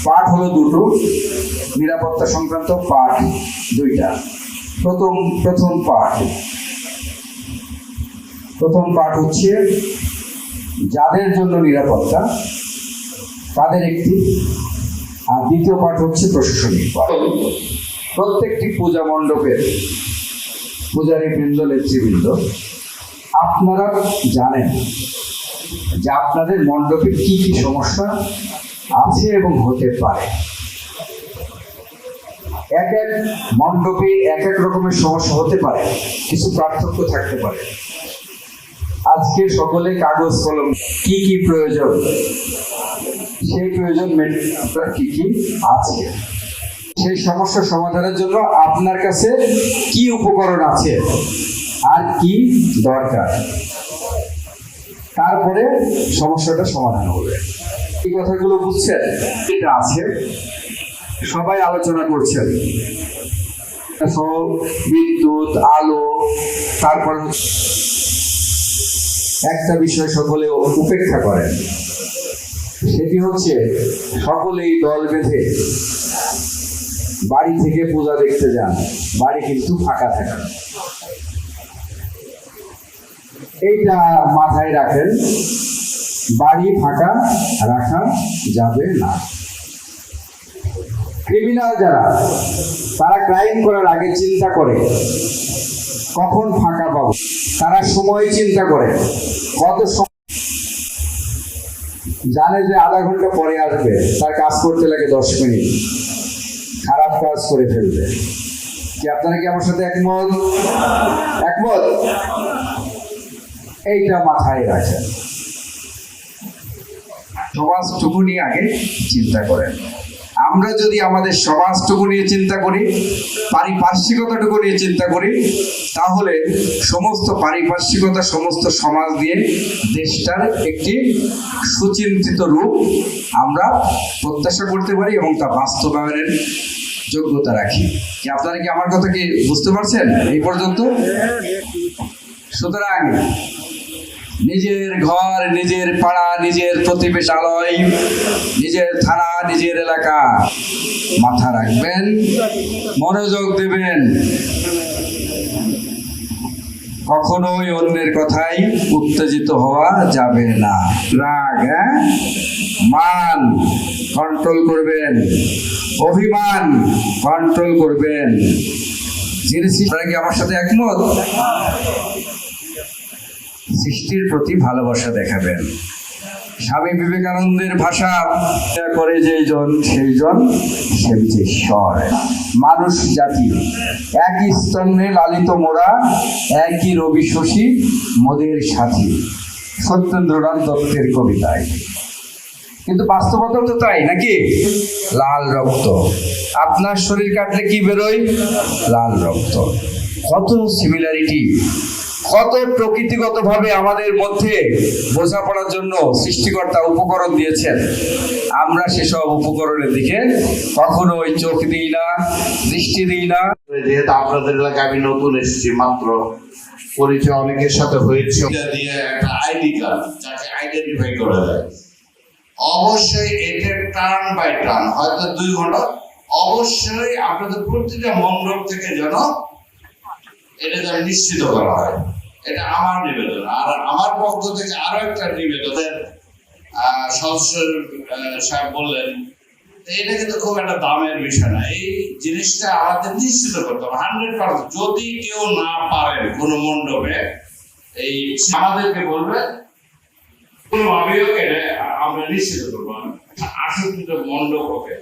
পাঠ হলো দুটো, নিরাপত্তা সংক্রান্ত পাঠ দুইটা। প্রথম পাঠ হচ্ছে যাদের জন্য নিরাপত্তা তাদের একটি, আর দ্বিতীয় পাঠ হচ্ছে প্রশাসনিক পাঠ। প্রত্যেকটি পূজা মণ্ডপের পূজারী বৃন্দ, নেতৃবৃন্দ, আপনারা জানেন যে আপনাদের মণ্ডপে কি কি সমস্যা আছে এবং হতে পারে। এক এক মণ্ডপে এক এক রকমের সমস্যা হতে পারে, কিছু পার্থক্য থাকতে পারে। আজকে সকলে কাগজ কলম কি কি প্রয়োজন, সেই প্রয়োজন কি কি আছে, সেই সমস্যা সমাধানের জন্য আপনার কাছে কি উপকরণ আছে আর কি দরকার, তারপরে সমস্যাটা সমাধান হবে। এই কথাগুলো বুঝছেন? এটা আছে, সবাই আলোচনা করছেন, বিদ্যুৎ, আলো, তারপর একটা বিষয় সকলে উপেক্ষা করেন, সেটি হচ্ছে সকলেই দল বেঁধে বাড়ি থেকে পূজা দেখতে যান, বাড়ি কিন্তু ফাঁকা থাকে। এইটা মাথায় রাখেন, বাড়ি ফাঁকা রাখা যাবে না। ক্রিমিনাল যারা, তারা ক্রাইম করার আগে চিন্তা করে কখন ফাঁকা পাবো, তারা সময় চিন্তা করে কত সময়, জানে যে আধা ঘন্টা পরে আসবে, তার কাজ করতে লাগে 10 মিনিট, খারাপ কাজ করে ফেলবে। কি আপনারা কি আমার সাথে একমত? এইটা মাথায় রাখেন। সমাজটুকু নিয়ে আগে চিন্তা করেন। আমরা যদি আমাদের সমাজটুকু নিয়ে চিন্তা করি, পারিপার্শ্বিকতাটুকু নিয়ে চিন্তা করি, তাহলে সমস্ত পারিপার্শ্বিকতা, সমস্ত সমাজ দিয়ে দেশটার একটি সুচিন্তিত রূপ আমরা প্রত্যাশা করতে পারি এবং তা বাস্তবায়নের যোগ্যতা রাখি। কি আপনারা কি আমার কথা কি বুঝতে পারছেন এই পর্যন্ত? সুতরাং নিজের ঘর, নিজের পাড়া, নিজের প্রতিবেশালয়, নিজের থানা, নিজের এলাকা মাথা রাখবেন, মনোযোগ দেবেন। কখনোই অন্যের কথাই উত্তেজিত হওয়া যাবে না। রাগ, মান কন্ট্রোল করবেন, অভিমান কন্ট্রোল করবেন। আপনারা কি আমার সাথে একমত? সৃষ্টির প্রতি ভালোবাসা দেখাবেন। স্বামী বিবেকানন্দের ভাষা করে যেইজন সেইজন সেবিচেশ্বর। মানুষ জাতি একই স্তন্যে লালিত মোরা, একই রবি শশী মোদের সাথী, সত্যেন্দ্রনাথ দত্তের কবিতায়। কিন্তু বাস্তবতা তো তাই নাকি? লাল রক্ত, আপনার শরীর কাটলে কি বেরোয়? লাল রক্ত। কত সিমিলারিটি, কত প্রকৃতিগতভাবে আমাদের মধ্যে বোঝাপড়ার জন্য সৃষ্টিকর্তা উপকরণ দিয়েছেন। আমরা সেসব উপকরণের দিকে কখনোই চোখ দিই না, দৃষ্টি দিই না। যেহেতু আপনাদের এলাকায় আমি নতুন এসেছি, মাত্র পরিচয় অনেকের সাথে হয়েছে, দিয়ে একটা আইডি কার্ড যাকে আইডেন্টিফাই করা যায়। অবশ্যই এটা টার্ন বাই টার্ন, হয়তো 2 ঘন্টা, অবশ্যই আপনাদের প্রতিটা মণ্ডপ থেকে যেন এটা যেন নিশ্চিত করা হয়। এটা আমার নিবেদন। আর আমার পক্ষ থেকে আরো একটা নিবেদন, সদস্য সাহেব বললেন, এটা কিন্তু খুব একটা দামের বিষয় না। এই জিনিসটা আমাদের নিশ্চিত করতে হবে 100%। যদি কেউ না পারেন কোনো মণ্ডপে, এই আমাদেরকে বলবে, কোনোভাবেই এটা আমরা নিশ্চিত করবো। 68টা মণ্ডপ হবে,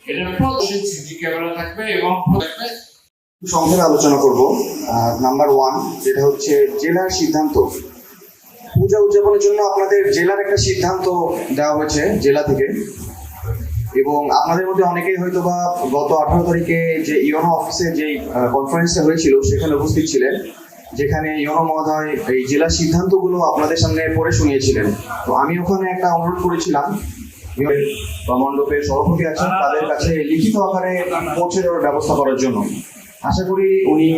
এটা প্রত্যেক সিসি ক্যামেরা থাকবে এবং সংক্ষেপে আলোচনা করব। নাম্বার 1 যেটা হচ্ছে জেলার সিদ্ধান্ত। পূজা উদযাপনের জন্য আপনাদের জেলার একটা সিদ্ধান্ত দেওয়া হয়েছে জেলা থেকে, এবং আপনাদের মধ্যে অনেকেই হয়তো বা গত 18 তারিখে যে ইউনো অফিসে যে কনফারেন্সটা হয়েছিল সেখানে উপস্থিত ছিলেন, যেখানে ইউনো মহোদয় এই জেলার সিদ্ধান্তগুলো আপনাদের সামনে পড়ে শুনিয়েছিলেন। তো আমি ওখানে একটা অনুরোধ করেছিলাম বা মণ্ডপের সভাপতি আছেন তাদের কাছে লিখিত আকারে পৌঁছে দেওয়ার ব্যবস্থা করার জন্য। আশা করি উনি